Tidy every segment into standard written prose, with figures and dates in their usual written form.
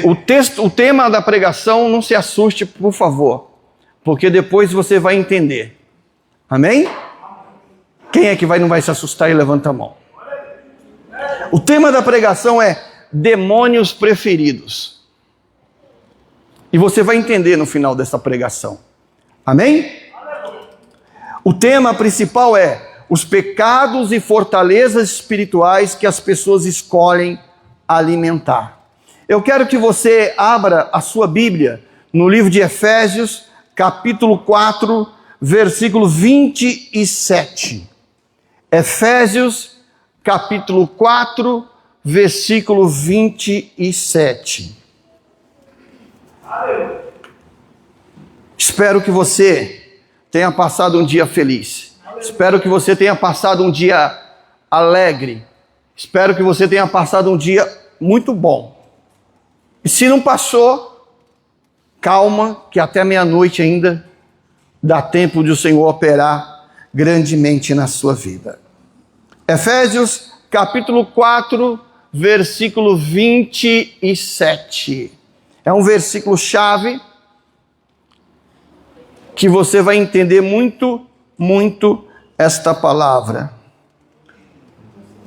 O tema da pregação, não se assuste, por favor, porque depois você vai entender. Amém? Quem é que não vai se assustar e levanta a mão? O tema da pregação é demônios preferidos. E você vai entender no final dessa pregação. Amém? O tema principal é os pecados e fortalezas espirituais que as pessoas escolhem alimentar. Eu quero que você abra a sua Bíblia no livro de Efésios, capítulo 4, versículo 27. Efésios, capítulo 4, versículo 27. Espero que você tenha passado um dia feliz. Espero que você tenha passado um dia alegre. Espero que você tenha passado um dia muito bom. E se não passou, calma, que até meia-noite ainda dá tempo de o Senhor operar grandemente na sua vida. Efésios, capítulo 4, versículo 27. É um versículo chave que você vai entender muito esta palavra.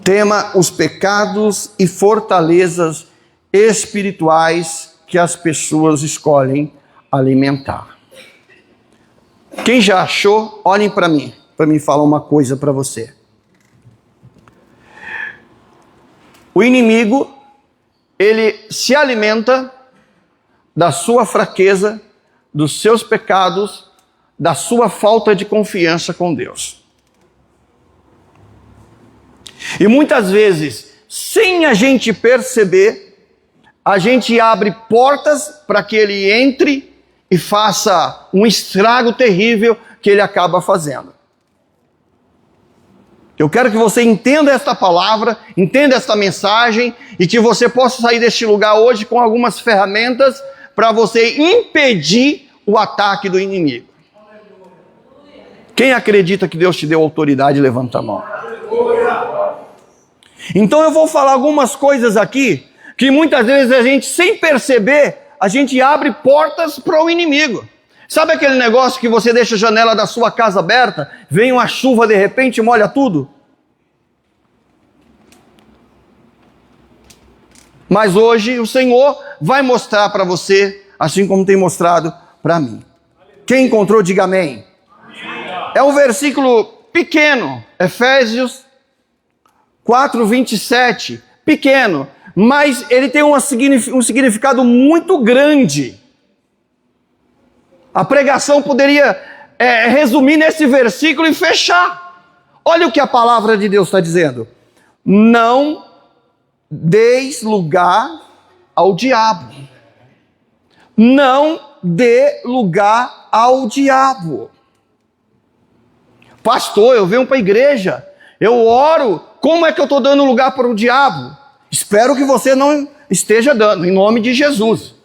Tema: os pecados e fortalezas espirituais que as pessoas escolhem alimentar. Quem já achou, olhem para mim falar uma coisa para você. O inimigo, ele se alimenta da sua fraqueza, dos seus pecados, da sua falta de confiança com Deus. E muitas vezes, sem a gente perceber, a gente abre portas para que ele entre e faça um estrago terrível que ele acaba fazendo. Eu quero que você entenda esta palavra, entenda esta mensagem e que você possa sair deste lugar hoje com algumas ferramentas para você impedir o ataque do inimigo. Quem acredita que Deus te deu autoridade, levanta a mão. Então eu vou falar algumas coisas aqui que muitas vezes a gente, sem perceber, a gente abre portas para o inimigo. Sabe aquele negócio que você deixa a janela da sua casa aberta, vem uma chuva de repente e molha tudo? Mas hoje o Senhor vai mostrar para você, assim como tem mostrado para mim. Quem encontrou, diga amém. É um versículo pequeno, Efésios 4, 27, pequeno, mas ele tem um significado muito grande. A pregação poderia resumir nesse versículo e fechar. Olha o que a palavra de Deus está dizendo. Não deis lugar ao diabo. Não dê lugar ao diabo. Pastor, eu venho para a igreja, eu oro, como é que eu estou dando lugar para o diabo? Espero que você não esteja dando, em nome de Jesus.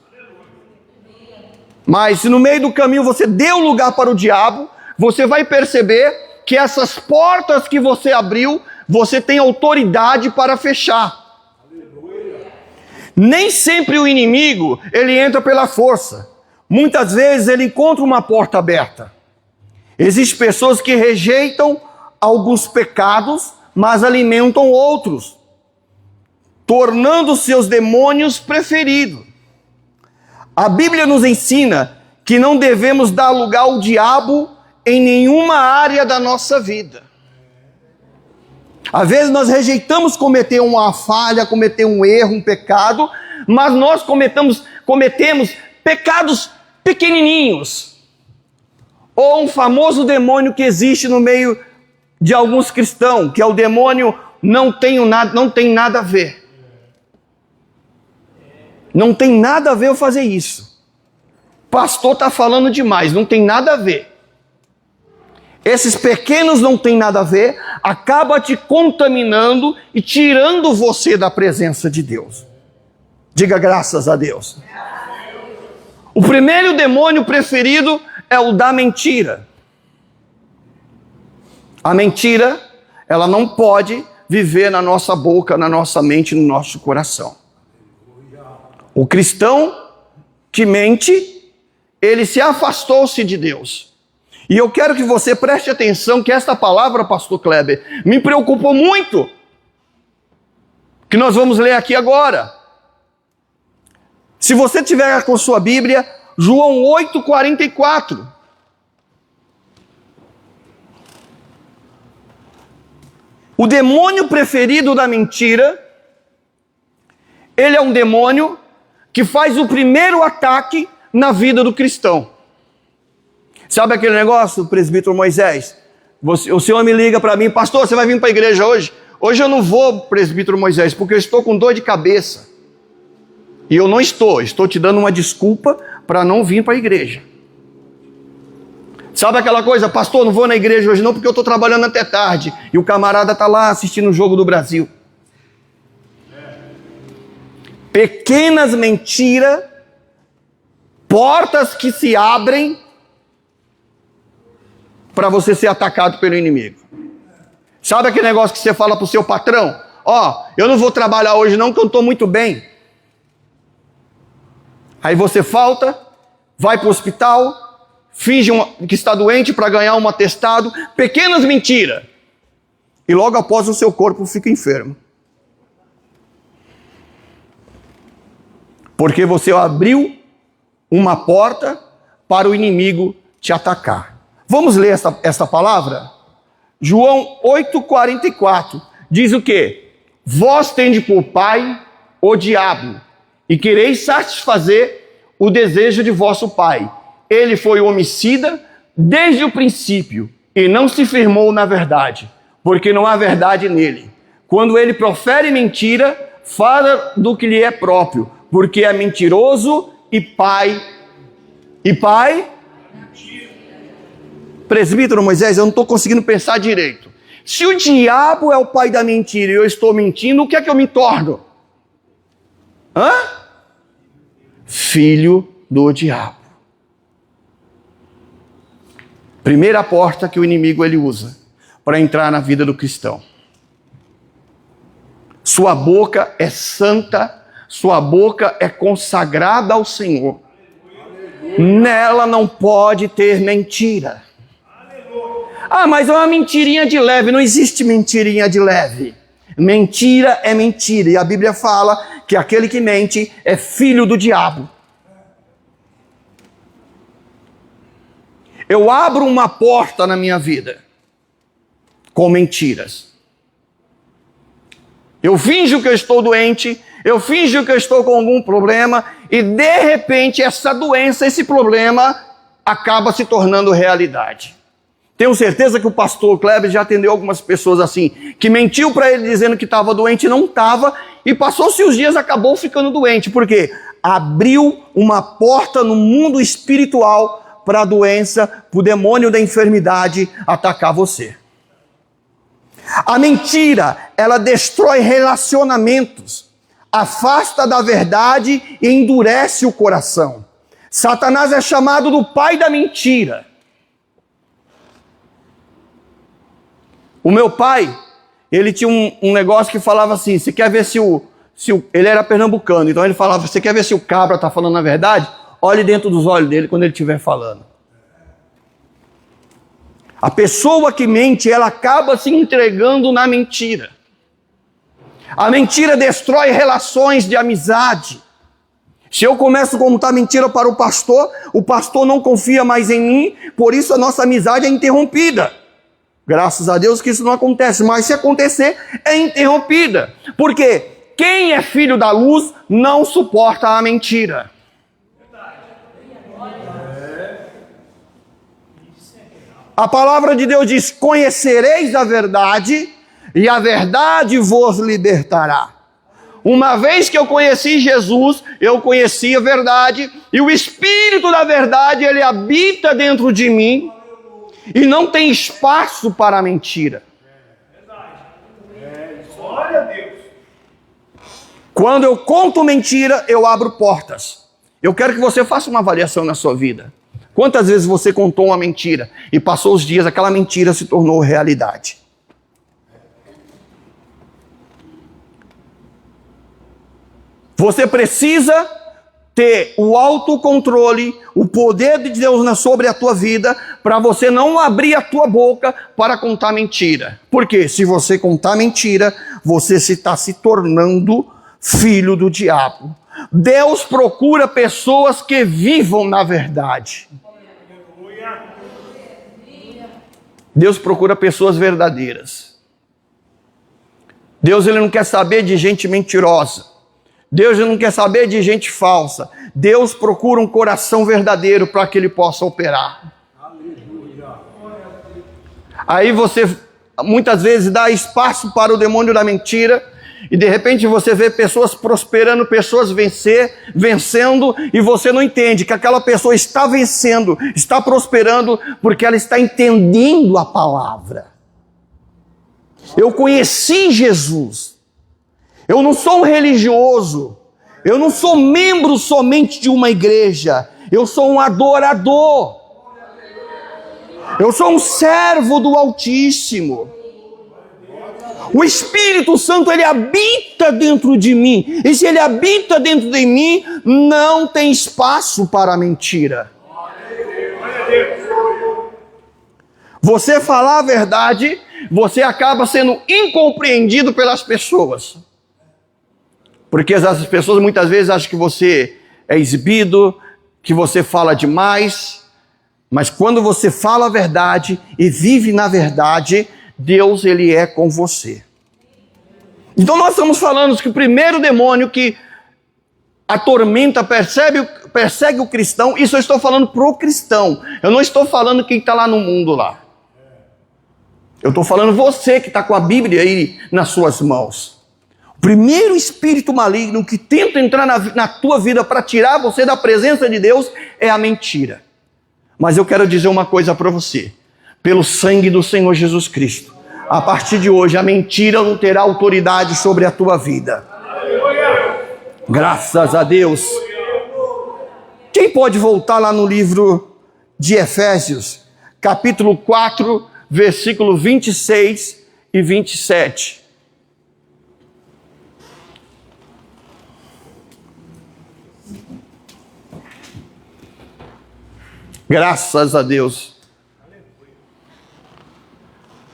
Mas se no meio do caminho você deu lugar para o diabo, você vai perceber que essas portas que você abriu, você tem autoridade para fechar. Nem sempre o inimigo, ele entra pela força. Muitas vezes ele encontra uma porta aberta. Existem pessoas que rejeitam alguns pecados, mas alimentam outros, tornando seus demônios preferidos. A Bíblia nos ensina que não devemos dar lugar ao diabo em nenhuma área da nossa vida. Às vezes nós rejeitamos cometer uma falha, cometer um erro, um pecado, mas nós cometemos pecados pequenininhos. Ou um famoso demônio que existe no meio de alguns cristãos, que é o demônio não tem nada a ver. Não tem nada a ver eu fazer isso. Pastor está falando demais, não tem nada a ver. Esses pequenos não tem nada a ver, acaba te contaminando e tirando você da presença de Deus. Diga graças a Deus. O primeiro demônio preferido é o da mentira. A mentira, ela não pode viver na nossa boca, na nossa mente, no nosso coração. O cristão que mente, ele se afastou-se de Deus. E eu quero que você preste atenção que esta palavra, pastor Kleber, me preocupou muito. Que nós vamos ler aqui agora. Se você tiver com sua Bíblia, João 8,44. O demônio preferido da mentira, ele é um demônio que faz o primeiro ataque na vida do cristão. Sabe aquele negócio, presbítero Moisés? O senhor me liga para mim, pastor, você vai vir para a igreja hoje? Hoje eu não vou, presbítero Moisés, porque eu estou com dor de cabeça. E eu não estou te dando uma desculpa para não vir para a igreja. Sabe aquela coisa, pastor, não vou na igreja hoje não, porque eu estou trabalhando até tarde. E o camarada está lá assistindo o jogo do Brasil. Pequenas mentiras, portas que se abrem para você ser atacado pelo inimigo. Sabe aquele negócio que você fala para o seu patrão? Ó, eu não vou trabalhar hoje não, que eu estou muito bem. Aí você falta, vai para o hospital, finge que está doente para ganhar um atestado. Pequenas mentiras. E logo após o seu corpo fica enfermo. Porque você abriu uma porta para o inimigo te atacar. Vamos ler esta palavra? João 8,44 diz o quê? Vós tendes por pai o diabo, e quereis satisfazer o desejo de vosso pai. Ele foi homicida desde o princípio, e não se firmou na verdade, porque não há verdade nele. Quando ele profere mentira, fala do que lhe é próprio, porque é mentiroso e pai. E pai? Presbítero Moisés, eu não estou conseguindo pensar direito. Se o diabo é o pai da mentira e eu estou mentindo, o que é que eu me torno? Filho do diabo. Primeira porta que o inimigo ele usa para entrar na vida do cristão. Sua boca é santa, sua boca é consagrada ao Senhor. Nela não pode ter mentira. Ah, mas é uma mentirinha de leve. Não existe mentirinha de leve. Mentira é mentira. E a Bíblia fala que aquele que mente é filho do diabo. Eu abro uma porta na minha vida com mentiras. Eu finjo que eu estou doente, eu finjo que eu estou com algum problema e de repente essa doença, esse problema acaba se tornando realidade. Tenho certeza que o pastor Kleber já atendeu algumas pessoas assim, que mentiu para ele dizendo que estava doente e não estava, e passou-se os dias, acabou ficando doente. Por quê? Abriu uma porta no mundo espiritual para a doença, para o demônio da enfermidade atacar você. A mentira, ela destrói relacionamentos, afasta da verdade e endurece o coração. Satanás é chamado do pai da mentira. O meu pai, ele tinha um negócio que falava assim, você quer ver se o... Ele era pernambucano, então ele falava, você quer ver se o cabra está falando a verdade? Olhe dentro dos olhos dele quando ele estiver falando. A pessoa que mente, ela acaba se entregando na mentira. A mentira destrói relações de amizade. Se eu começo a contar mentira para o pastor não confia mais em mim, por isso a nossa amizade é interrompida. Graças a Deus que isso não acontece, mas se acontecer, é interrompida. Porque quem é filho da luz não suporta a mentira. A palavra de Deus diz, conhecereis a verdade, e a verdade vos libertará. Uma vez que eu conheci Jesus, eu conheci a verdade, e o Espírito da verdade, ele habita dentro de mim, e não tem espaço para a mentira. Glória a Deus. Quando eu conto mentira, eu abro portas. Eu quero que você faça uma avaliação na sua vida. Quantas vezes você contou uma mentira e passou os dias, aquela mentira se tornou realidade? Você precisa ter o autocontrole, o poder de Deus sobre a tua vida, para você não abrir a tua boca para contar mentira. Porque se você contar mentira, você está se tornando filho do diabo. Deus procura pessoas que vivam na verdade. Deus procura pessoas verdadeiras. Deus, ele não quer saber de gente mentirosa. Deus não quer saber de gente falsa. Deus procura um coração verdadeiro para que ele possa operar. Aí você muitas vezes dá espaço para o demônio da mentira, e de repente você vê pessoas prosperando, pessoas vencendo, e você não entende que aquela pessoa está vencendo, está prosperando, porque ela está entendendo a palavra. Eu conheci Jesus. Eu não sou um religioso, eu não sou membro somente de uma igreja, eu sou um adorador, eu sou um servo do Altíssimo. O Espírito Santo, ele habita dentro de mim, e se ele habita dentro de mim, não tem espaço para a mentira. Você falar a verdade, você acaba sendo incompreendido pelas pessoas. Porque as pessoas muitas vezes acham que você é exibido, que você fala demais. Mas quando você fala a verdade e vive na verdade, Deus, ele é com você. Então nós estamos falando que o primeiro demônio que atormenta, persegue o cristão, isso eu estou falando para o cristão. Eu não estou falando quem está lá no mundo lá. Eu estou falando você que está com a Bíblia aí nas suas mãos. O primeiro espírito maligno que tenta entrar na tua vida para tirar você da presença de Deus é a mentira. Mas eu quero dizer uma coisa para você. Pelo sangue do Senhor Jesus Cristo, a partir de hoje a mentira não terá autoridade sobre a tua vida. Graças a Deus. Quem pode voltar lá no livro de Efésios, capítulo 4, versículo 26 e 27. Graças a Deus.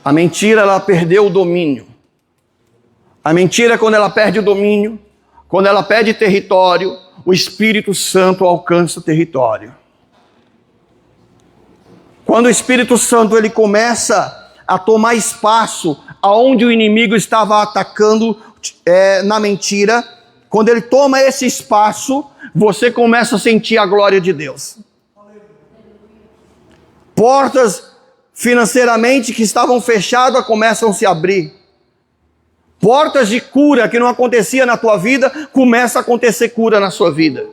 A mentira, ela perdeu o domínio. A mentira, quando ela perde o domínio, quando ela perde território, o Espírito Santo alcança o território. Quando o Espírito Santo ele começa a tomar espaço aonde o inimigo estava atacando na mentira, quando ele toma esse espaço, você começa a sentir a glória de Deus. Portas financeiramente que estavam fechadas começam a se abrir. Portas de cura que não acontecia na tua vida, começa a acontecer cura na sua vida.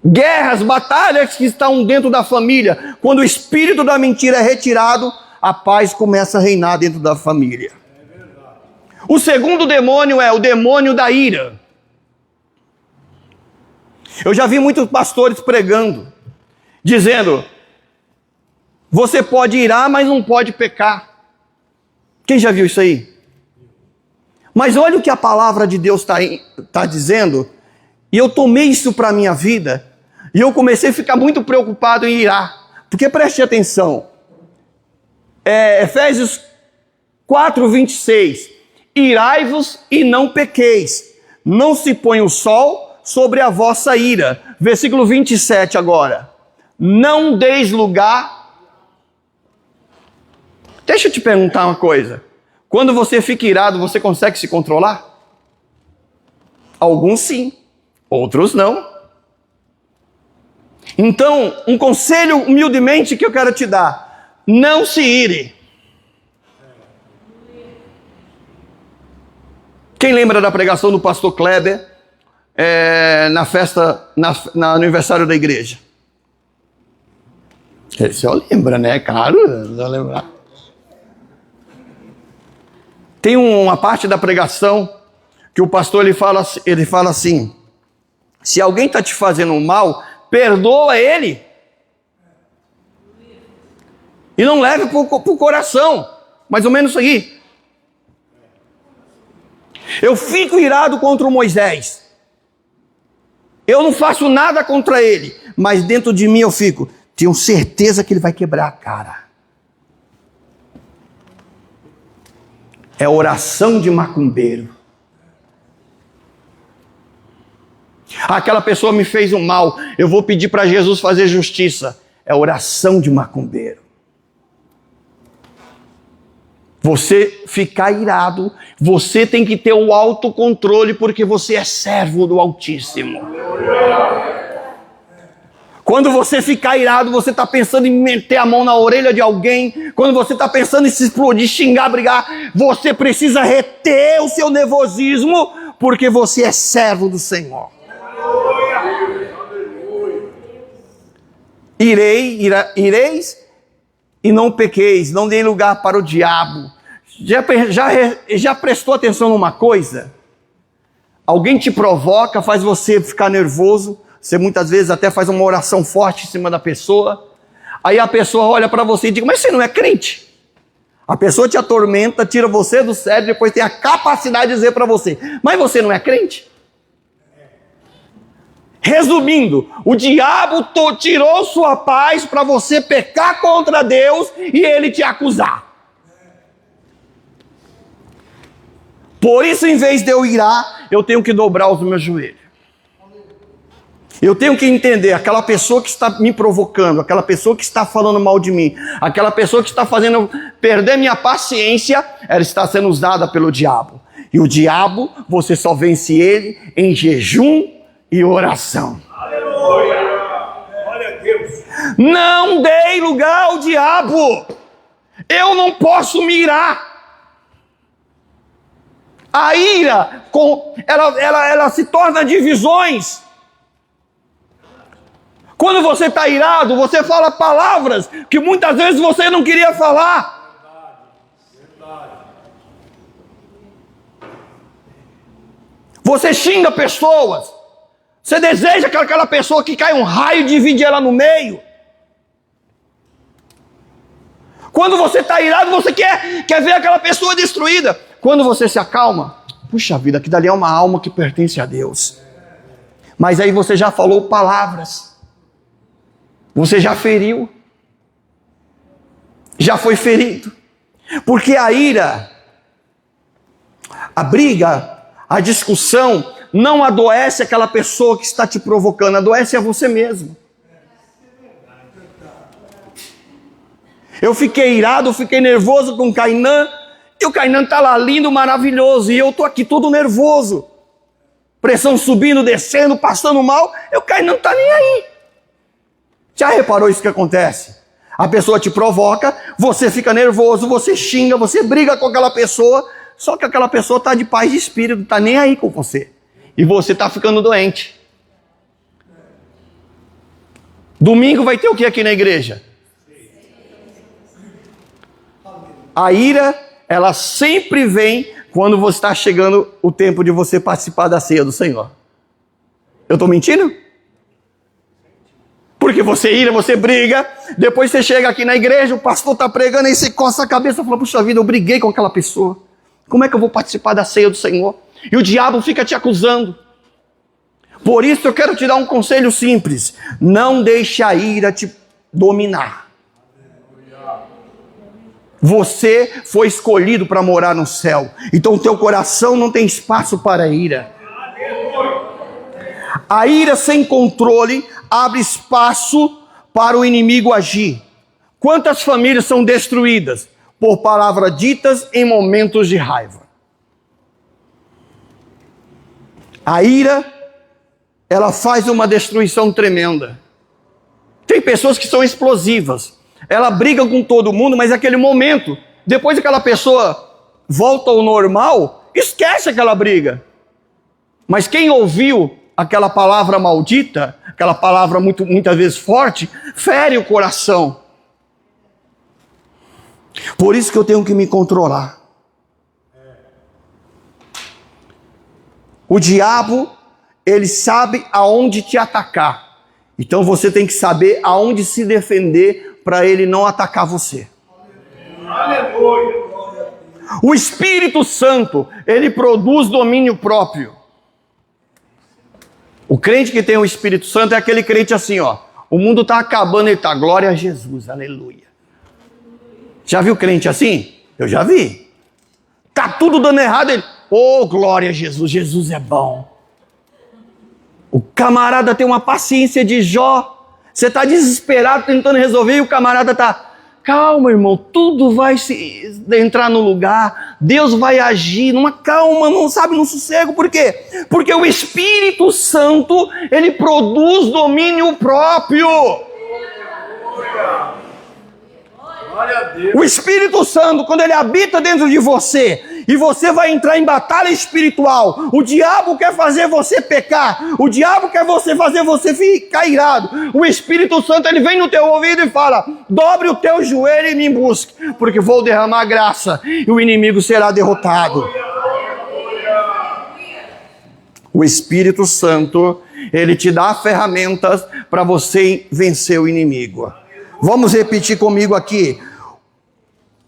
Guerras, batalhas que estão dentro da família, quando o espírito da mentira é retirado, a paz começa a reinar dentro da família. O segundo demônio é o demônio da ira. Eu já vi muitos pastores pregando, dizendo: você pode irar, mas não pode pecar. Quem já viu isso aí? Mas olha o que a palavra de Deus está dizendo, e eu tomei isso para a minha vida, e eu comecei a ficar muito preocupado em irar, porque preste atenção, Efésios 4, 26, irai-vos e não pequeis, não se põe o sol sobre a vossa ira. Versículo 27 agora, não deis lugar. Deixa eu te perguntar uma coisa. Quando você fica irado, você consegue se controlar? Alguns sim, outros não. Então, um conselho humildemente que eu quero te dar: não se ire. Quem lembra da pregação do pastor Kleber na festa, no aniversário da igreja? Esse eu lembro, né? Claro, eu lembrar. Tem uma parte da pregação que o pastor ele fala assim: se alguém está te fazendo mal, perdoa ele. E não leve para o coração. Mais ou menos isso aí. Eu fico irado contra o Moisés. Eu não faço nada contra ele, mas dentro de mim eu fico, tenho certeza que ele vai quebrar a cara. É oração de macumbeiro. Aquela pessoa me fez um mal, eu vou pedir para Jesus fazer justiça. É oração de macumbeiro. Você ficar irado, você tem que ter o autocontrole, porque você é servo do Altíssimo. Quando você ficar irado, você está pensando em meter a mão na orelha de alguém. Quando você está pensando em se explodir, xingar, brigar, você precisa reter o seu nervosismo, porque você é servo do Senhor. Ireis e não pequeis, não deem lugar para o diabo. Já prestou atenção numa coisa? Alguém te provoca, faz você ficar nervoso. Você muitas vezes até faz uma oração forte em cima da pessoa. Aí a pessoa olha para você e diz, mas você não é crente? A pessoa te atormenta, tira você do sério, depois tem a capacidade de dizer para você, mas você não é crente? Resumindo, o diabo tirou sua paz para você pecar contra Deus e ele te acusar. Por isso, em vez de eu irar, eu tenho que dobrar os meus joelhos. Eu tenho que entender, aquela pessoa que está me provocando, aquela pessoa que está falando mal de mim, aquela pessoa que está fazendo perder minha paciência, ela está sendo usada pelo diabo. E o diabo, você só vence ele em jejum e oração. Aleluia! Glória a Deus! Não dei lugar ao diabo. Eu não posso me irar. A ira, ela se torna divisões. Quando você está irado, você fala palavras que muitas vezes você não queria falar. Verdade. Você xinga pessoas. Você deseja que aquela pessoa que cai um raio e divide ela no meio. Quando você está irado, você quer ver aquela pessoa destruída. Quando você se acalma, puxa vida, aquilo dali é uma alma que pertence a Deus. Mas aí você já falou palavras. Você já feriu. Já foi ferido. Porque a ira, a briga, a discussão, não adoece aquela pessoa que está te provocando, adoece a você mesmo. Eu fiquei irado, eu fiquei nervoso com o Cainã, e o Cainã está lá lindo, maravilhoso, e eu estou aqui todo nervoso. Pressão subindo, descendo, passando mal, e o Cainã não está nem aí. Já reparou isso que acontece? A pessoa te provoca, você fica nervoso, você xinga, você briga com aquela pessoa, só que aquela pessoa está de paz de espírito, não está nem aí com você. E você está ficando doente. Domingo vai ter o que aqui na igreja? A ira, ela sempre vem quando você está chegando o tempo de você participar da ceia do Senhor. Eu estou mentindo? Porque você ira, você briga, depois você chega aqui na igreja, o pastor está pregando, aí você coça a cabeça e fala, puxa vida, eu briguei com aquela pessoa. Como é que eu vou participar da ceia do Senhor? E o diabo fica te acusando. Por isso eu quero te dar um conselho simples. Não deixe a ira te dominar. Você foi escolhido para morar no céu. Então o teu coração não tem espaço para a ira. A ira sem controle abre espaço para o inimigo agir. Quantas famílias são destruídas por palavras ditas em momentos de raiva? A ira, ela faz uma destruição tremenda. Tem pessoas que são explosivas. Ela briga com todo mundo, mas naquele momento, depois que aquela pessoa volta ao normal, esquece aquela briga. Mas quem ouviu aquela palavra maldita, aquela palavra muitas vezes forte, fere o coração. Por isso que eu tenho que me controlar. O diabo, ele sabe aonde te atacar. Então você tem que saber aonde se defender para ele não atacar você. Aleluia. O Espírito Santo, ele produz domínio próprio. O crente que tem o Espírito Santo é aquele crente assim, ó. O mundo está acabando, ele está, glória a Jesus, aleluia. Já viu crente assim? Eu já vi. Tá tudo dando errado, ele, oh, glória a Jesus, Jesus é bom. O camarada tem uma paciência de Jó. Você está desesperado tentando resolver e o camarada está, calma, irmão, tudo vai entrar no lugar, Deus vai agir, numa calma, não sabe, num sossego. Por quê? Porque o Espírito Santo, ele produz domínio próprio. O Espírito Santo, quando ele habita dentro de você, e você vai entrar em batalha espiritual, o diabo quer fazer você pecar, o diabo quer fazer você ficar irado. O Espírito Santo, ele vem no teu ouvido e fala, dobre o teu joelho e me busque, porque vou derramar graça, e o inimigo será derrotado. O Espírito Santo, ele te dá ferramentas para você vencer o inimigo. Vamos repetir comigo aqui.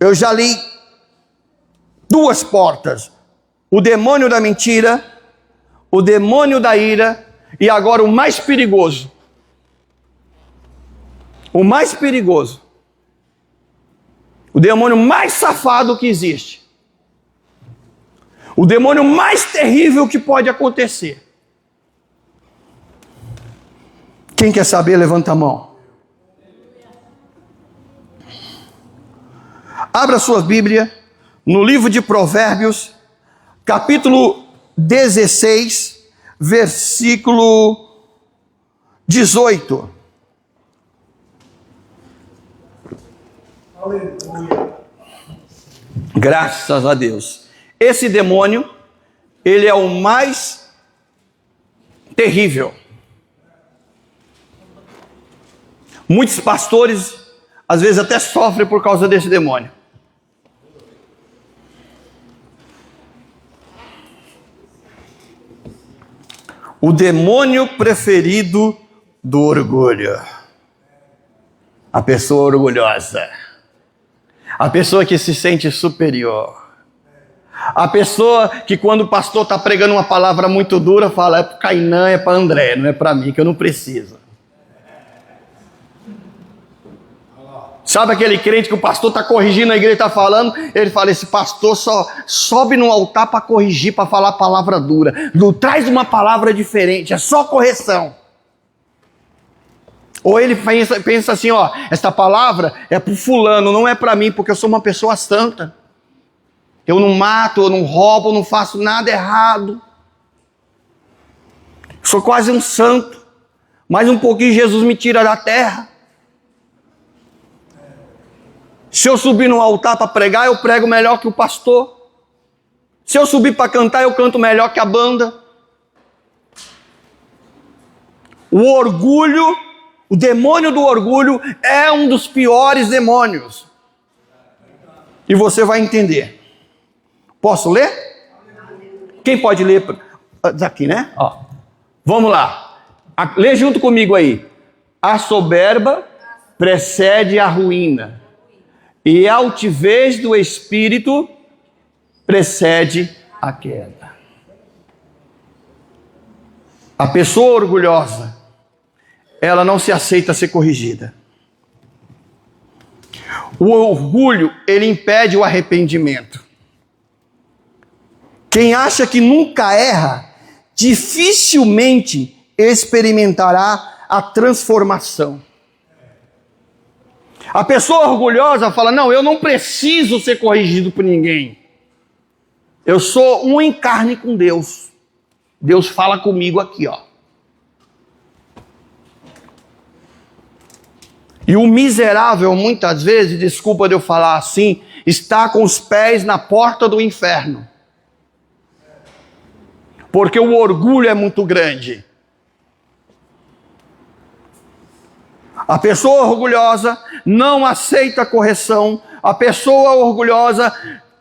Eu já li 2 portas. O demônio da mentira, o demônio da ira e agora o mais perigoso. O mais perigoso. O demônio mais safado que existe. O demônio mais terrível que pode acontecer. Quem quer saber, levanta a mão. Abra sua Bíblia no livro de Provérbios, capítulo 16, versículo 18. Aleluia. Graças a Deus. Esse demônio, ele é o mais terrível. Muitos pastores, às vezes, até sofrem por causa desse demônio. O demônio preferido do orgulho. A pessoa orgulhosa. A pessoa que se sente superior. A pessoa que quando o pastor está pregando uma palavra muito dura, fala, é para Cainã, é para André, não é para mim, que eu não preciso. Sabe aquele crente que o pastor está corrigindo, a igreja está falando, ele fala, esse pastor só sobe no altar para corrigir, para falar palavra dura, não traz uma palavra diferente, é só correção. Ou ele pensa assim, ó, esta palavra é para o fulano, não é para mim, porque eu sou uma pessoa santa. Eu não mato, eu não roubo, eu não faço nada errado. Sou quase um santo, mais um pouquinho Jesus me tira da terra. Se eu subir no altar para pregar, eu prego melhor que o pastor. Se eu subir para cantar, eu canto melhor que a banda. O orgulho, o demônio do orgulho é um dos piores demônios. E você vai entender. Posso ler? Quem pode ler? Aqui, né? Ó. Vamos lá. Lê junto comigo aí. A soberba precede a ruína. E a altivez do espírito precede a queda. A pessoa orgulhosa, ela não se aceita ser corrigida. O orgulho, ele impede o arrependimento. Quem acha que nunca erra, dificilmente experimentará a transformação. A pessoa orgulhosa fala, não, eu não preciso ser corrigido por ninguém. Eu sou um em carne com Deus. Deus fala comigo aqui, ó. E o miserável, muitas vezes, desculpa de eu falar assim, está com os pés na porta do inferno. Porque o orgulho é muito grande. A pessoa orgulhosa não aceita a correção. A pessoa orgulhosa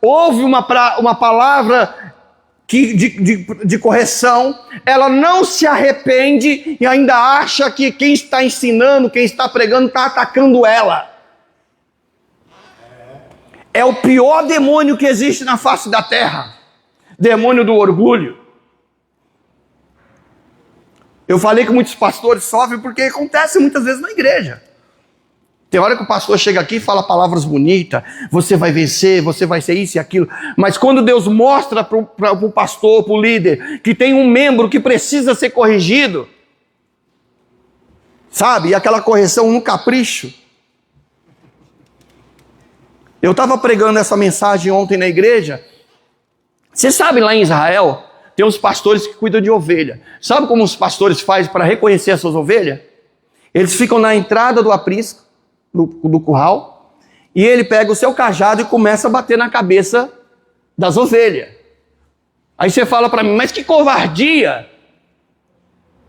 ouve uma palavra de correção, ela não se arrepende e ainda acha que quem está ensinando, quem está pregando, está atacando ela. É o pior demônio que existe na face da terra. Demônio do orgulho. Eu falei que muitos pastores sofrem porque acontece muitas vezes na igreja. Tem hora que o pastor chega aqui e fala palavras bonitas, você vai vencer, você vai ser isso e aquilo. Mas quando Deus mostra para o pastor, para o líder, que tem um membro que precisa ser corrigido, sabe? E aquela correção no capricho. Eu estava pregando essa mensagem ontem na igreja. Você sabe, lá em Israel, tem uns pastores que cuidam de ovelha. Sabe como os pastores fazem para reconhecer as suas ovelhas? Eles ficam na entrada do aprisco, do curral, e ele pega o seu cajado e começa a bater na cabeça das ovelhas. Aí você fala para mim, mas que covardia!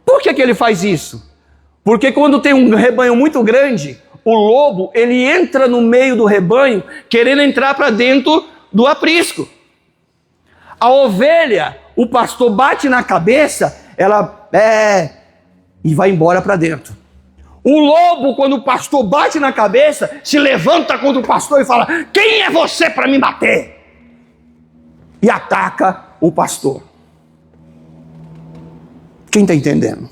Por que ele faz isso? Porque quando tem um rebanho muito grande, o lobo, ele entra no meio do rebanho, querendo entrar para dentro do aprisco. A ovelha, o pastor bate na cabeça, ela e vai embora para dentro. O lobo, quando o pastor bate na cabeça, se levanta contra o pastor e fala, quem é você para me bater? E ataca o pastor. Quem está entendendo?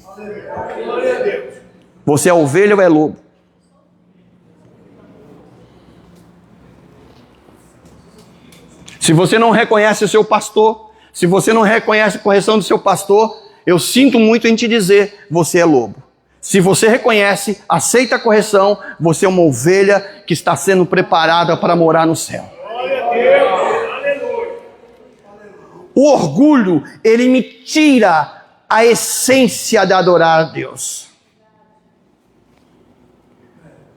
Você é ovelha ou é lobo? Se você não reconhece o seu pastor, se você não reconhece a correção do seu pastor, eu sinto muito em te dizer, você é lobo. Se você reconhece, aceita a correção, você é uma ovelha que está sendo preparada para morar no céu. O orgulho, ele me tira a essência de adorar a Deus.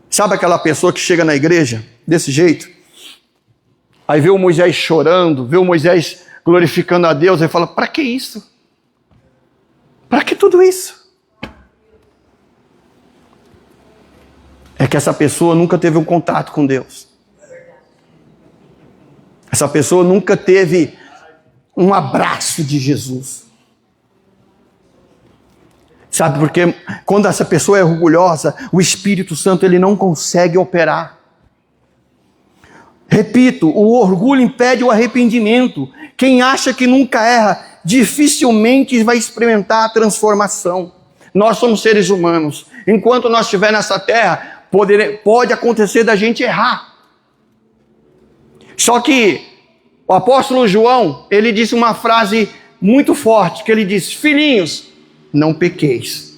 Sabe aquela pessoa que chega na igreja desse jeito? Aí vê o Moisés chorando, vê o Moisés glorificando a Deus, e fala, para que isso? Para que tudo isso? É que essa pessoa nunca teve um contato com Deus. Essa pessoa nunca teve um abraço de Jesus. Sabe, porque quando essa pessoa é orgulhosa, o Espírito Santo ele não consegue operar. Repito, o orgulho impede o arrependimento. Quem acha que nunca erra, dificilmente vai experimentar a transformação. Nós somos seres humanos. Enquanto nós estivermos nessa terra, pode acontecer da gente errar. Só que o apóstolo João, ele disse uma frase muito forte, que ele disse, filhinhos, não pequeis.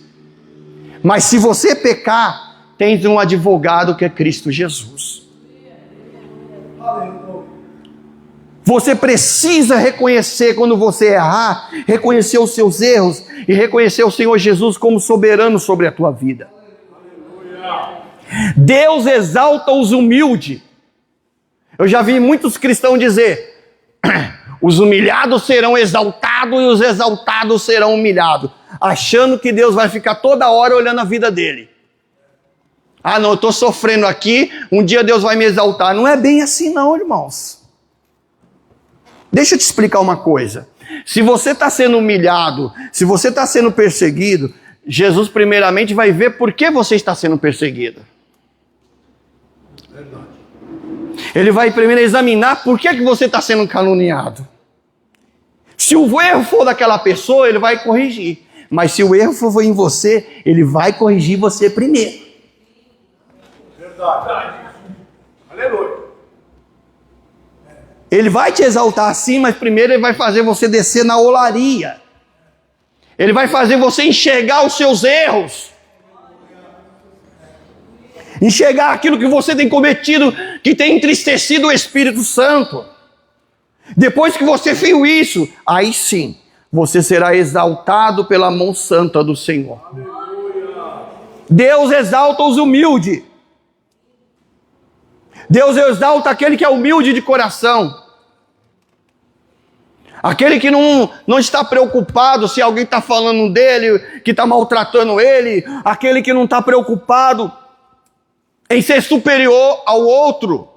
Mas se você pecar, tens um advogado que é Cristo Jesus. Você precisa reconhecer quando você errar, reconhecer os seus erros e reconhecer o Senhor Jesus como soberano sobre a tua vida. Deus exalta os humildes. Eu já vi muitos cristãos dizer, os humilhados serão exaltados e os exaltados serão humilhados, achando que Deus vai ficar toda hora olhando a vida dele. Ah não, eu estou sofrendo aqui, um dia Deus vai me exaltar. Não é bem assim não, irmãos. Deixa eu te explicar uma coisa. Se você está sendo humilhado, se você está sendo perseguido, Jesus primeiramente vai ver por que você está sendo perseguido. Ele vai primeiro examinar por que você está sendo caluniado. Se o erro for daquela pessoa, ele vai corrigir. Mas se o erro for em você, ele vai corrigir você primeiro. Verdade. Aleluia. Ele vai te exaltar assim, mas primeiro ele vai fazer você descer na olaria. Ele vai fazer você enxergar os seus erros. Enxergar aquilo que você tem cometido, que tem entristecido o Espírito Santo. Depois que você fez isso, aí sim, você será exaltado pela mão santa do Senhor. Deus exalta os humildes. Deus exalta aquele que é humilde de coração. Aquele que não está preocupado se alguém está falando dele, que está maltratando ele. Aquele que não está preocupado em ser superior ao outro.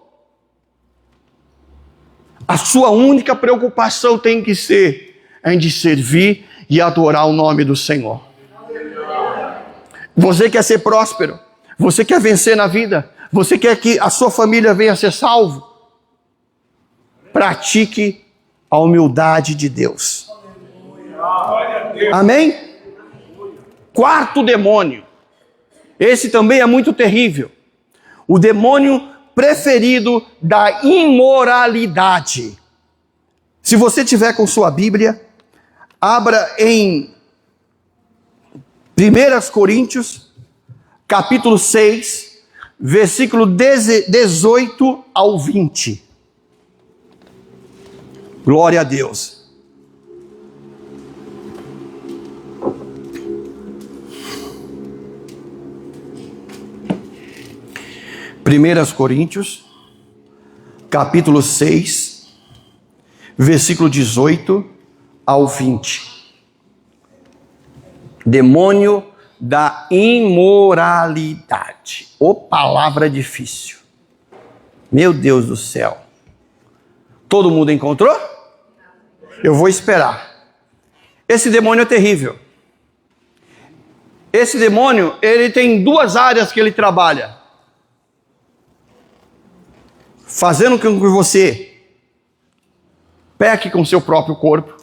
A sua única preocupação tem que ser em de servir e adorar o nome do Senhor. Você quer ser próspero? Você quer vencer na vida? Você quer que a sua família venha a ser salvo? Pratique a humildade de Deus. Amém? Quarto demônio. Esse também é muito terrível. O demônio preferido da imoralidade. Se você tiver com sua Bíblia, abra em 1 Coríntios, capítulo 6, versículo 18 ao 20. Glória a Deus. Primeiras Coríntios, capítulo 6, versículo 18 ao 20. Demônio da imoralidade. Ô, palavra difícil. Meu Deus do céu. Todo mundo encontrou? Eu vou esperar. Esse demônio é terrível. Esse demônio, ele tem duas áreas que ele trabalha. Fazendo com que você peque com seu próprio corpo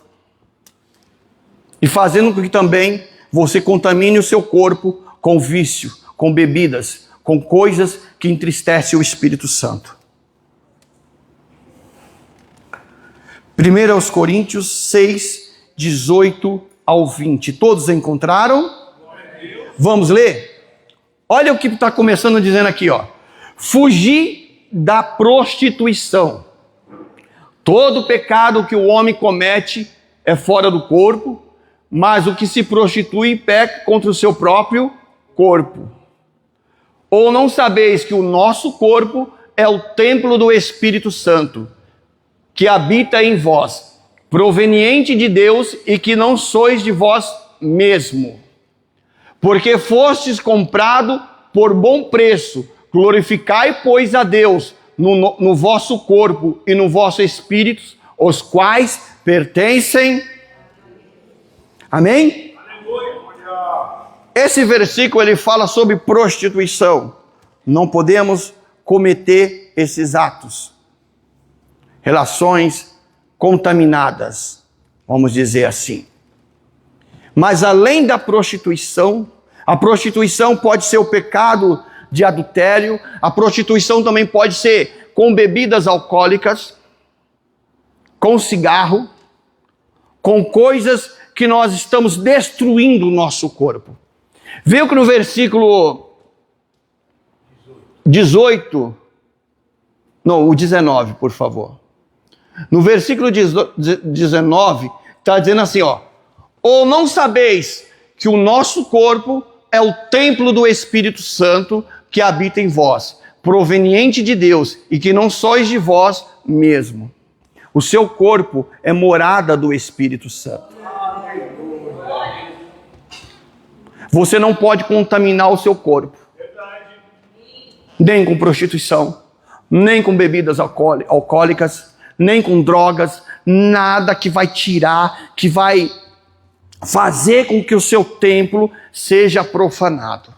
e fazendo com que também você contamine o seu corpo com vício, com bebidas, com coisas que entristecem o Espírito Santo. 1 Coríntios 6, 18 ao 20. Todos encontraram? Vamos ler? Olha o que está começando dizendo aqui, ó. Fugir da prostituição. Todo pecado que o homem comete é fora do corpo, mas o que se prostitui peca contra o seu próprio corpo. Ou não sabeis que o nosso corpo é o templo do Espírito Santo, que habita em vós, proveniente de Deus, e que não sois de vós mesmo, porque fostes comprado por bom preço. Glorificai, pois, a Deus no vosso corpo e no vosso espírito, os quais pertencem. Amém? Esse versículo ele fala sobre prostituição. Não podemos cometer esses atos. Relações contaminadas, vamos dizer assim. Mas além da prostituição, a prostituição pode ser o pecado de adultério, a prostituição também pode ser com bebidas alcoólicas, com cigarro, com coisas que nós estamos destruindo o nosso corpo. Viu que no versículo 18, não, o 19, por favor. No versículo 19, está dizendo assim, ó. Ou não sabeis que o nosso corpo é o templo do Espírito Santo que habita em vós, proveniente de Deus, e que não sois de vós mesmo. O seu corpo é morada do Espírito Santo. Você não pode contaminar o seu corpo. Nem com prostituição, nem com bebidas alcoólicas, nem com drogas, nada que vai tirar, que vai fazer com que o seu templo seja profanado.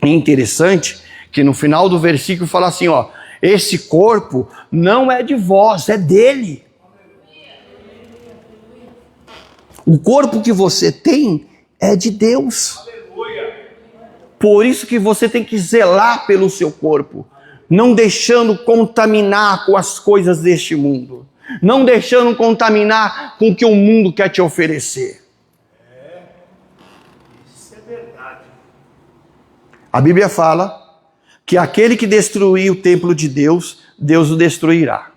É interessante que no final do versículo fala assim, ó, esse corpo não é de vós, é dele. O corpo que você tem é de Deus. Por isso que você tem que zelar pelo seu corpo, não deixando contaminar com as coisas deste mundo, não deixando contaminar com o que o mundo quer te oferecer. Isso é verdade. A Bíblia fala que aquele que destruir o templo de Deus, Deus o destruirá.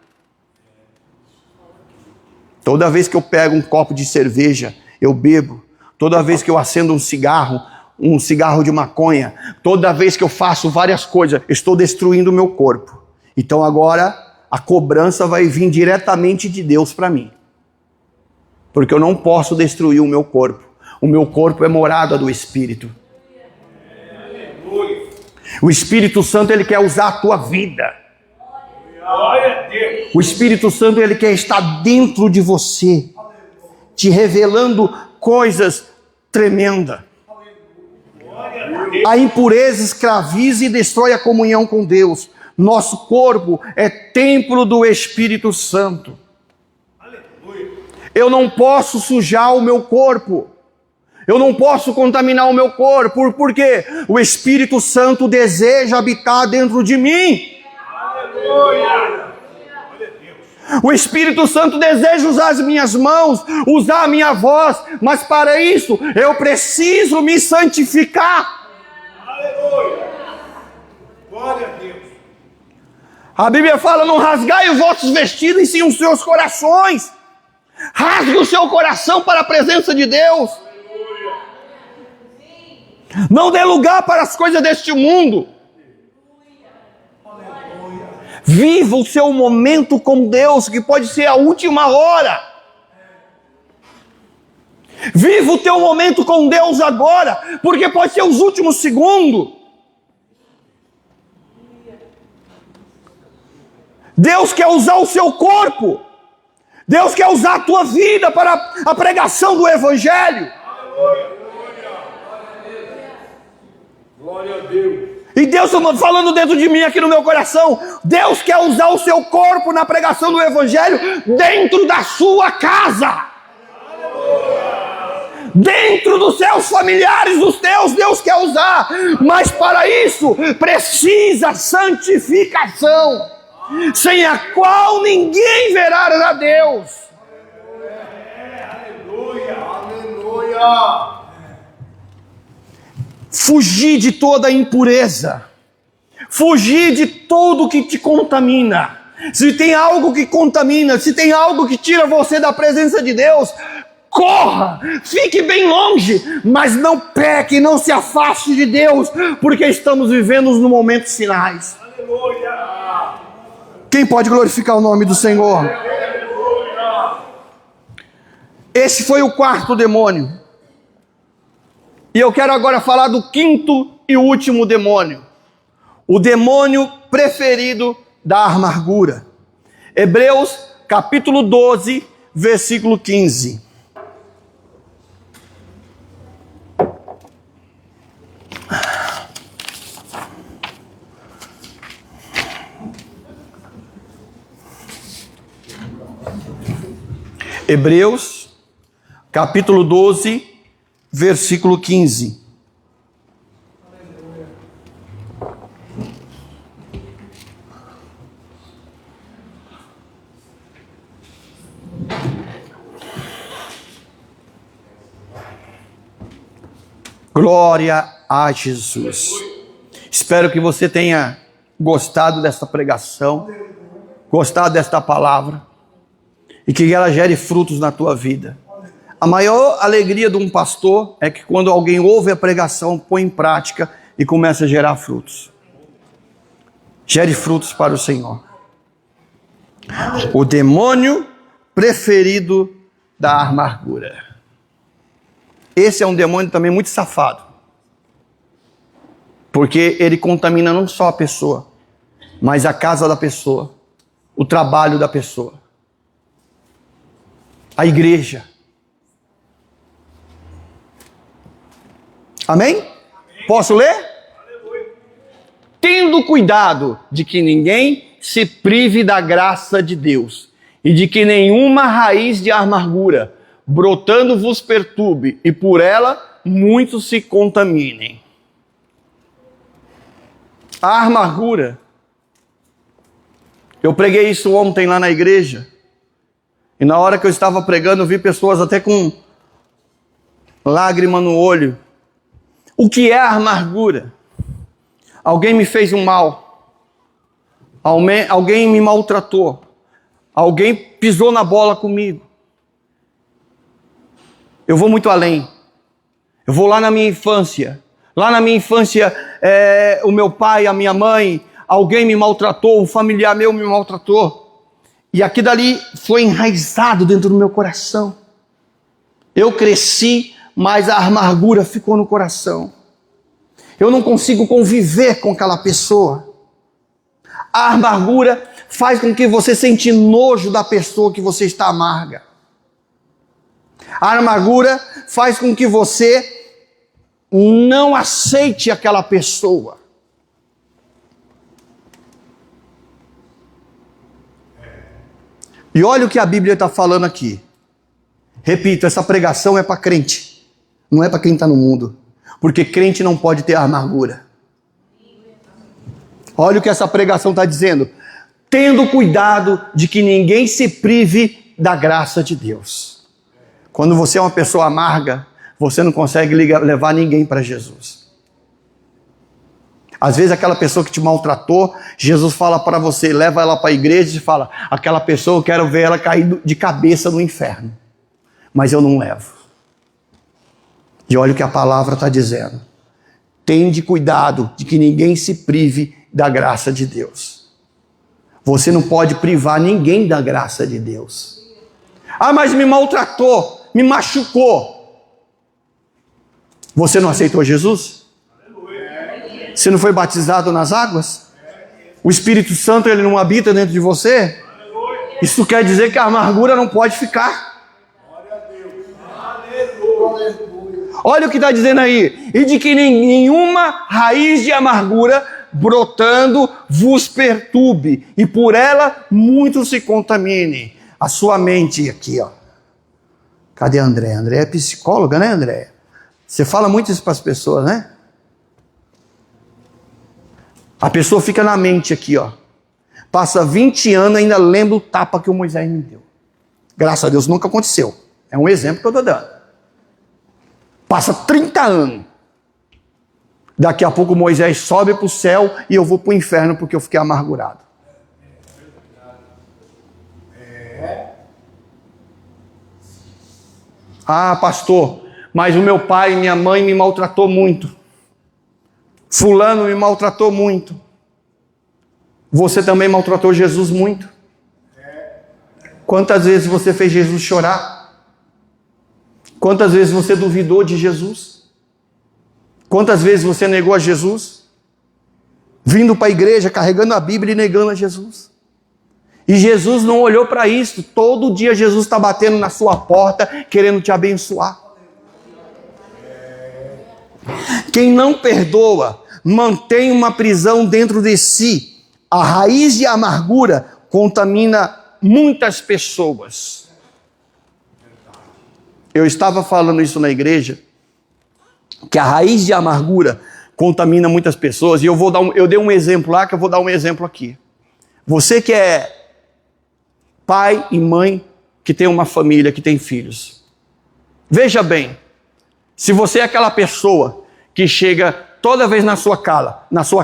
Toda vez que eu pego um copo de cerveja, eu bebo. Toda vez que eu acendo um cigarro de maconha, toda vez que eu faço várias coisas, estou destruindo o meu corpo. Então agora a cobrança vai vir diretamente de Deus para mim. Porque eu não posso destruir o meu corpo. O meu corpo é morada do Espírito. O Espírito Santo, ele quer usar a tua vida. O Espírito Santo, ele quer estar dentro de você, te revelando coisas tremendas. A impureza escraviza e destrói a comunhão com Deus. Nosso corpo é templo do Espírito Santo. Eu não posso sujar o meu corpo. Eu não posso contaminar o meu corpo, porque o Espírito Santo deseja habitar dentro de mim. Aleluia! O Espírito Santo deseja usar as minhas mãos, usar a minha voz, mas para isso eu preciso me santificar. Aleluia! Glória a Deus! A Bíblia fala: não rasgai os vossos vestidos, e sim os seus corações. Rasgue o seu coração para a presença de Deus. Aleluia! Não dê lugar para as coisas deste mundo. Viva o seu momento com Deus, que pode ser a última hora. Viva o teu momento com Deus agora, porque pode ser os últimos segundos. Deus quer usar o seu corpo. Deus quer usar a tua vida para a pregação do Evangelho. Glória a Deus. E Deus está falando dentro de mim, aqui no meu coração. Deus quer usar o seu corpo na pregação do Evangelho dentro da sua casa. Dentro dos seus familiares, dos teus, Deus quer usar. Mas para isso precisa santificação, sem a qual ninguém verá a Deus. Aleluia, aleluia. Fugir de toda impureza, fugir de tudo que te contamina. Se tem algo que contamina, se tem algo que tira você da presença de Deus, corra, fique bem longe, mas não peque, não se afaste de Deus, porque estamos vivendo nos momentos finais. Aleluia! Quem pode glorificar o nome do Senhor? Aleluia! Esse foi o quarto demônio. E eu quero agora falar do quinto e último demônio. O demônio preferido da amargura. Hebreus capítulo 12, versículo 15. Hebreus capítulo 12, versículo 15. Glória a Jesus. Espero que você tenha gostado desta pregação, gostado desta palavra, e que ela gere frutos na tua vida. A maior alegria de um pastor é que quando alguém ouve a pregação, põe em prática e começa a gerar frutos. Gere frutos para o Senhor. O demônio preferido da amargura. Esse é um demônio também muito safado. Porque ele contamina não só a pessoa, mas a casa da pessoa, o trabalho da pessoa, a igreja. Amém? Posso ler? Tendo cuidado de que ninguém se prive da graça de Deus, e de que nenhuma raiz de amargura brotando vos perturbe, e por ela muitos se contaminem. A amargura, eu preguei isso ontem lá na igreja, e na hora que eu estava pregando, eu vi pessoas até com lágrima no olho. O que é a amargura? Alguém me fez um mal, alguém me maltratou, alguém pisou na bola comigo. Eu vou muito além. Eu vou lá na minha infância. Lá na minha infância, o meu pai, a minha mãe, alguém me maltratou, um familiar meu me maltratou. E aquilo dali foi enraizado dentro do meu coração. Eu cresci, mas a amargura ficou no coração. Eu não consigo conviver com aquela pessoa. A amargura faz com que você sente nojo da pessoa que você está amarga. A amargura faz com que você não aceite aquela pessoa. E olha o que a Bíblia está falando aqui. Repito, essa pregação é para crente. Não é para quem está no mundo. Porque crente não pode ter amargura. Olha o que essa pregação está dizendo. Tendo cuidado de que ninguém se prive da graça de Deus. Quando você é uma pessoa amarga, você não consegue levar ninguém para Jesus. Às vezes aquela pessoa que te maltratou, Jesus fala para você, leva ela para a igreja e fala, aquela pessoa eu quero ver ela cair de cabeça no inferno. Mas eu não levo. E olha o que a palavra está dizendo. Tende cuidado de que ninguém se prive da graça de Deus. Você não pode privar ninguém da graça de Deus. Ah, mas me maltratou, me machucou. Você não aceitou Jesus? Você não foi batizado nas águas? O Espírito Santo, ele não habita dentro de você? Isso quer dizer que a amargura não pode ficar. Olha o que está dizendo aí. E de que nenhuma raiz de amargura brotando vos perturbe, e por ela muito se contamine. A sua mente aqui, ó. Cadê a Andréia? Andréia é psicóloga, né, Andréia? Você fala muito isso para as pessoas, né? A pessoa fica na mente aqui, ó. Passa 20 anos e ainda lembra o tapa que o Moisés me deu. Graças a Deus nunca aconteceu. É um exemplo que eu estou dando. Passa 30 anos. Daqui a pouco Moisés sobe para o céu e eu vou para o inferno porque eu fiquei amargurado. Ah, pastor, mas o meu pai e minha mãe me maltratou muito. Fulano me maltratou muito. Você também maltratou Jesus muito. Quantas vezes você fez Jesus chorar? Quantas vezes você duvidou de Jesus? Quantas vezes você negou a Jesus? Vindo para a igreja, carregando a Bíblia e negando a Jesus. E Jesus não olhou para isso. Todo dia Jesus está batendo na sua porta, querendo te abençoar. Quem não perdoa, mantém uma prisão dentro de si. A raiz de amargura contamina muitas pessoas. Eu estava falando isso na igreja, que a raiz de amargura contamina muitas pessoas, e eu dei um exemplo lá, que eu vou dar um exemplo aqui. Você que é pai e mãe, que tem uma família, que tem filhos. Veja bem, se você é aquela pessoa que chega toda vez na sua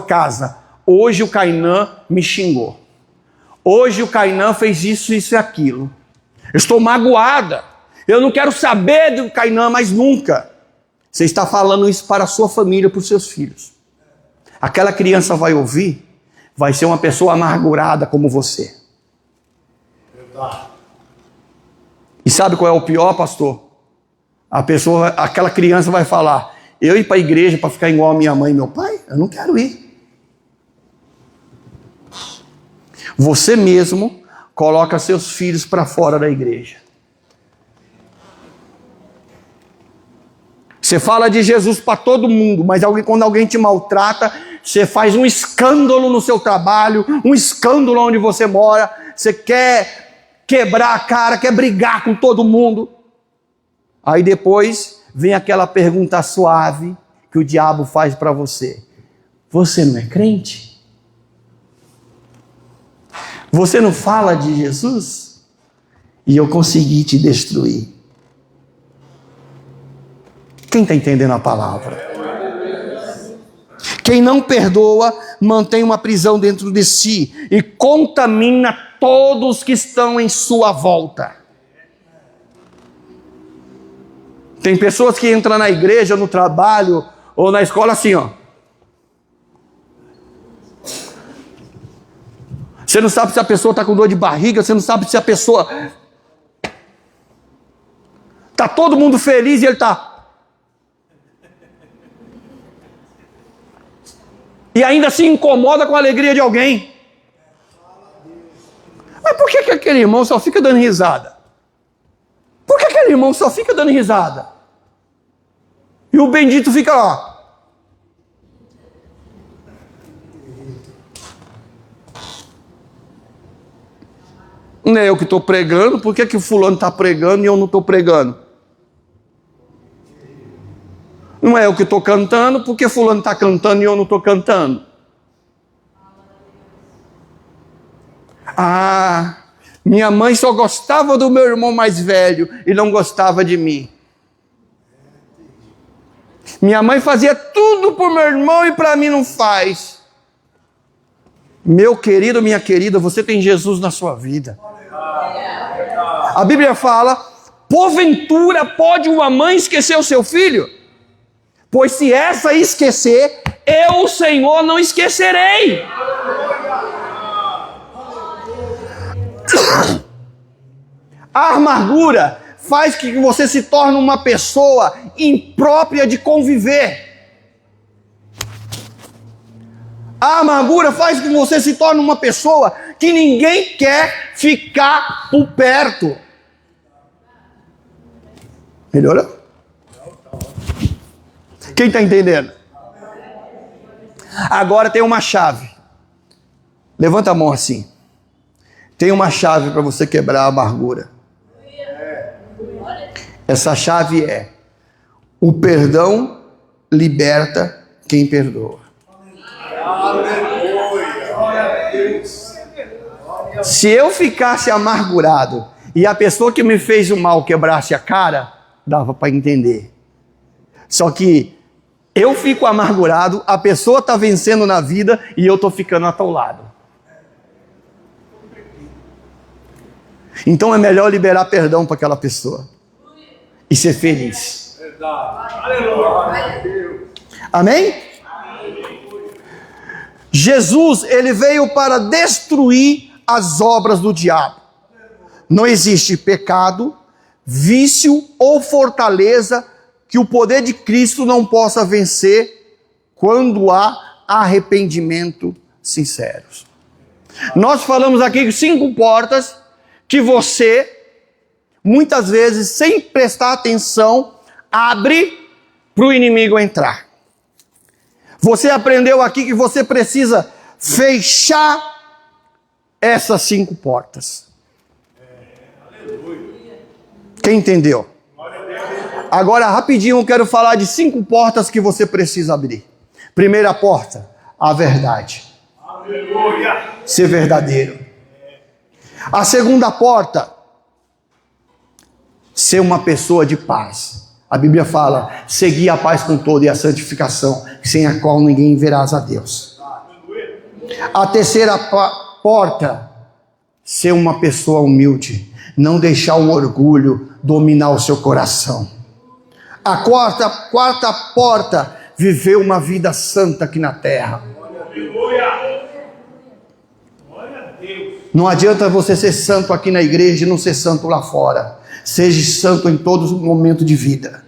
casa, hoje o Cainã me xingou. Hoje o Cainã fez isso, isso e aquilo. Eu estou magoada. Eu não quero saber do Cainã mais nunca. Você está falando isso para a sua família, para os seus filhos. Aquela criança vai ouvir, vai ser uma pessoa amargurada como você. E sabe qual é o pior, pastor? Aquela criança vai falar, eu ir para a igreja para ficar igual a minha mãe e meu pai? Eu não quero ir. Você mesmo coloca seus filhos para fora da igreja. Você fala de Jesus para todo mundo, mas quando alguém te maltrata, você faz um escândalo no seu trabalho, um escândalo onde você mora, você quer quebrar a cara, quer brigar com todo mundo. Aí depois vem aquela pergunta suave que o diabo faz para você. Você não é crente? Você não fala de Jesus? E eu consegui te destruir. Quem está entendendo a palavra? Quem não perdoa, mantém uma prisão dentro de si e contamina todos que estão em sua volta. Tem pessoas que entram na igreja, no trabalho ou na escola assim, ó. Você não sabe se a pessoa está com dor de barriga, você não sabe se a pessoa... Está todo mundo feliz e ele está... E ainda se incomoda com a alegria de alguém. Mas por que aquele irmão só fica dando risada? Por que aquele irmão só fica dando risada? E o bendito fica lá. Não é eu que estou pregando, por que o fulano está pregando e eu não estou pregando? Não é eu que estou cantando, porque fulano está cantando e eu não estou cantando. Ah, minha mãe só gostava do meu irmão mais velho e não gostava de mim. Minha mãe fazia tudo por meu irmão e para mim não faz. Meu querido, minha querida, você tem Jesus na sua vida. A Bíblia fala, porventura pode uma mãe esquecer o seu filho? Pois se essa esquecer, eu, o Senhor, não esquecerei. A amargura faz que você se torne uma pessoa imprópria de conviver. A amargura faz com que você se torne uma pessoa que ninguém quer ficar por perto. Melhorou? Quem está entendendo? Agora tem uma chave. Levanta a mão assim. Tem uma chave para você quebrar a amargura. Essa chave é: o perdão liberta quem perdoa. Se eu ficasse amargurado e a pessoa que me fez o mal quebrasse a cara, dava para entender. Só que eu fico amargurado, a pessoa está vencendo na vida e eu estou ficando atolado. Então é melhor liberar perdão para aquela pessoa e ser feliz. Amém? Jesus, ele veio para destruir as obras do diabo. Não existe pecado, vício ou fortaleza que o poder de Cristo não possa vencer quando há arrependimento sincero. Nós falamos aqui 5 portas que você, muitas vezes, sem prestar atenção, abre para o inimigo entrar. Você aprendeu aqui que você precisa fechar essas 5 portas. Quem entendeu? Agora, rapidinho, eu quero falar de 5 portas que você precisa abrir. Primeira porta, a verdade. Ser verdadeiro. A segunda porta, ser uma pessoa de paz. A Bíblia fala, seguir a paz com todo e a santificação, sem a qual ninguém verás a Deus. A terceira porta, ser uma pessoa humilde. Não deixar o orgulho dominar o seu coração. A quarta porta, viver uma vida santa aqui na terra. Não adianta você ser santo aqui na igreja e não ser santo lá fora. Seja santo em todos os momentos de vida.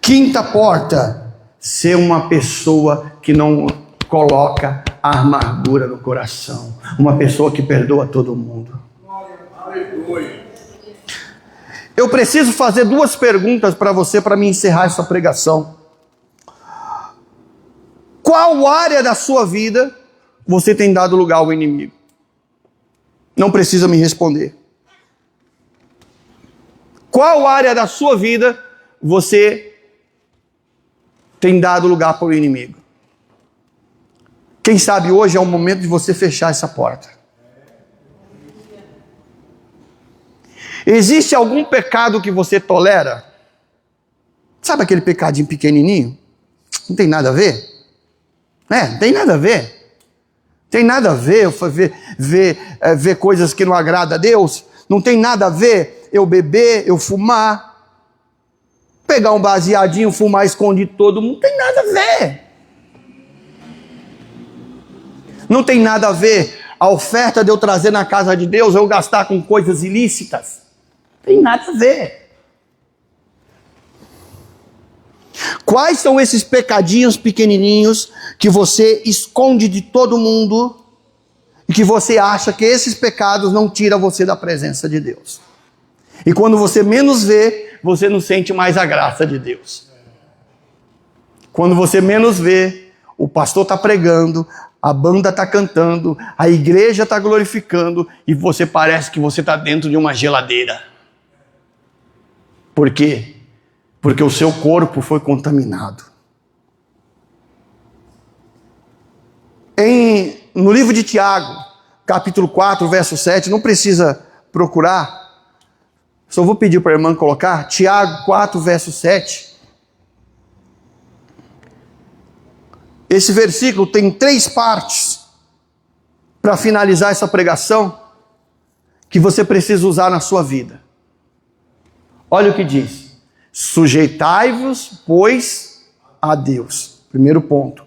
Quinta porta, ser uma pessoa que não coloca a amargura no coração. Uma pessoa que perdoa todo mundo. Eu preciso fazer 2 perguntas para você para me encerrar essa pregação. Qual área da sua vida você tem dado lugar ao inimigo? Não precisa me responder. Qual área da sua vida você tem dado lugar para o inimigo? Quem sabe hoje é o momento de você fechar essa porta. Existe algum pecado que você tolera? Sabe aquele pecadinho pequenininho? Não tem nada a ver? Não tem nada a ver. Tem nada a ver ver coisas que não agradam a Deus. Não tem nada a ver eu beber, eu fumar, pegar um baseadinho, fumar escondido todo mundo. Não tem nada a ver. Não tem nada a ver a oferta de eu trazer na casa de Deus, eu gastar com coisas ilícitas. Não tem nada a ver. Quais são esses pecadinhos pequenininhos que você esconde de todo mundo e que você acha que esses pecados não tiram você da presença de Deus? E quando você menos vê, você não sente mais a graça de Deus. Quando você menos vê, o pastor está pregando, a banda está cantando, a igreja está glorificando e você parece que você está dentro de uma geladeira. Por quê? porque o seu corpo foi contaminado. No livro de Tiago, capítulo 4, verso 7, não precisa procurar, só vou pedir para a irmã colocar, Tiago 4, verso 7. Esse versículo tem 3 partes para finalizar essa pregação que você precisa usar na sua vida. Olha o que diz: sujeitai-vos, pois, a Deus. Primeiro ponto.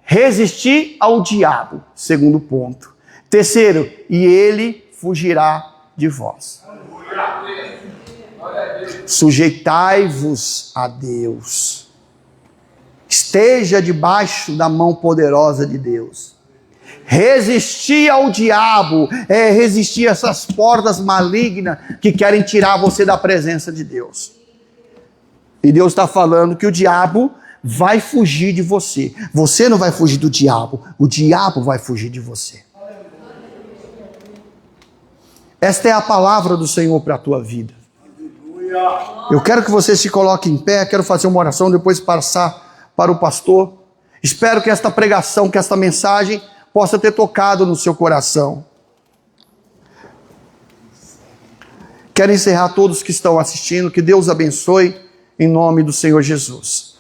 Resistir ao diabo. Segundo ponto. Terceiro, e ele fugirá de vós. Sujeitai-vos a Deus. Esteja debaixo da mão poderosa de Deus. Resistir ao diabo é resistir a essas portas malignas que querem tirar você da presença de Deus. E Deus está falando que o diabo vai fugir de você. Você não vai fugir do diabo, o diabo vai fugir de você. Esta é a palavra do Senhor para a tua vida. Eu quero que você se coloque em pé, quero fazer uma oração, depois passar para o pastor. Espero que esta pregação, que esta mensagem possa ter tocado no seu coração. Quero encerrar todos que estão assistindo, que Deus abençoe em nome do Senhor Jesus.